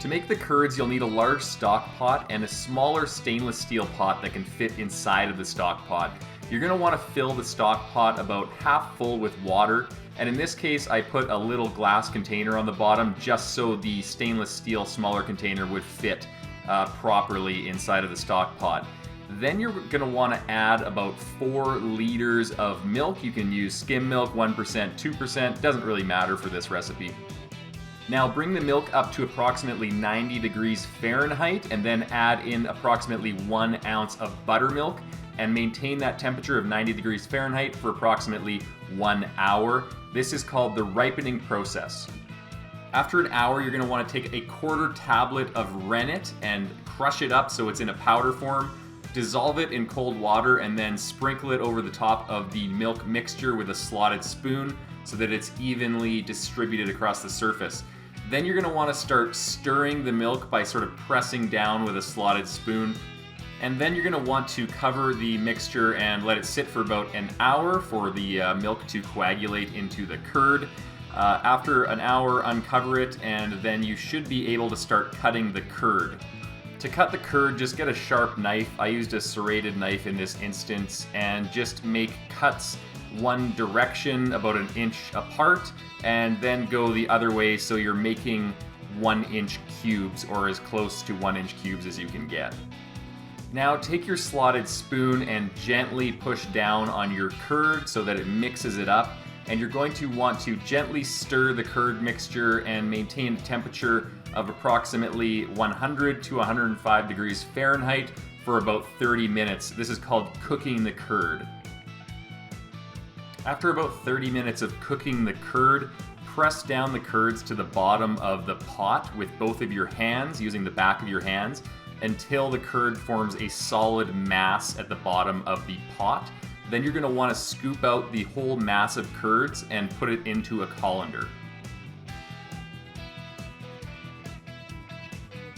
To make the curds, you'll need a large stock pot and a smaller stainless steel pot that can fit inside of the stock pot. You're going to want to fill the stock pot about half full with water, and in this case I put a little glass container on the bottom just so the stainless steel smaller container would fit properly inside of the stock pot. Then you're going to want to add about 4 liters of milk. You can use skim milk, 1%, 2%, doesn't really matter for this recipe. Now bring the milk up to approximately 90 degrees Fahrenheit and then add in approximately 1 ounce of buttermilk and maintain that temperature of 90 degrees Fahrenheit for approximately 1 hour. This is called the ripening process. After an hour, you're going to want to take a quarter tablet of rennet and crush it up so it's in a powder form. Dissolve it in cold water and then sprinkle it over the top of the milk mixture with a slotted spoon so that it's evenly distributed across the surface. Then you're going to want to start stirring the milk by sort of pressing down with a slotted spoon. And then you're going to want to cover the mixture and let it sit for about an hour for the milk to coagulate into the curd. After an hour, uncover it, and then you should be able to start cutting the curd. To cut the curd, just get a sharp knife. I used a serrated knife in this instance, and just make cuts one direction about 1 inch apart, and then go the other way so you're making 1-inch cubes, or as close to 1-inch cubes as you can get. Now take your slotted spoon and gently push down on your curd so that it mixes it up, and you're going to want to gently stir the curd mixture and maintain a temperature of approximately 100 to 105 degrees Fahrenheit for about 30 minutes. This is called cooking the curd. After about 30 minutes of cooking the curd, press down the curds to the bottom of the pot with both of your hands, using the back of your hands, until the curd forms a solid mass at the bottom of the pot. Then you're going to want to scoop out the whole mass of curds and put it into a colander.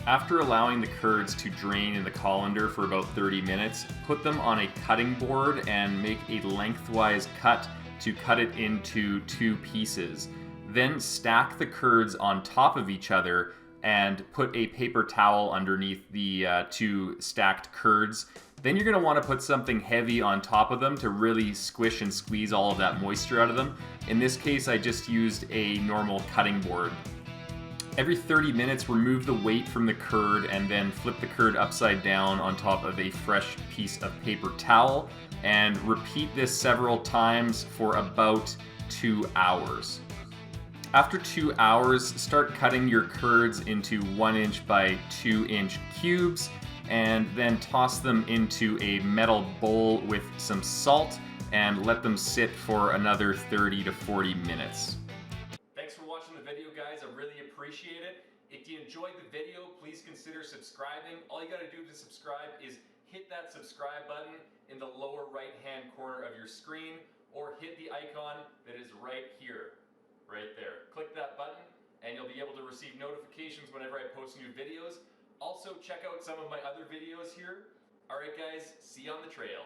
After allowing the curds to drain in the colander for about 30 minutes, put them on a cutting board and make a lengthwise cut to cut it into 2 pieces. Then stack the curds on top of each other and put a paper towel underneath the 2 stacked curds. Then you're going to want to put something heavy on top of them to really squish and squeeze all of that moisture out of them. In this case, I just used a normal cutting board. Every 30 minutes, remove the weight from the curd and then flip the curd upside down on top of a fresh piece of paper towel, and repeat this several times for about 2 hours. After 2 hours, start cutting your curds into 1-inch by 2-inch cubes, and then toss them into a metal bowl with some salt and let them sit for another 30 to 40 minutes. Thanks for watching the video, guys. I really appreciate it. If you enjoyed the video, please consider subscribing. All you got to do to subscribe is hit that subscribe button in the lower right-hand corner of your screen, or hit the icon that is right here, right there. Click that button and you'll be able to receive notifications whenever I post new videos. Also, check out some of my other videos here. Alright guys, see you on the trail.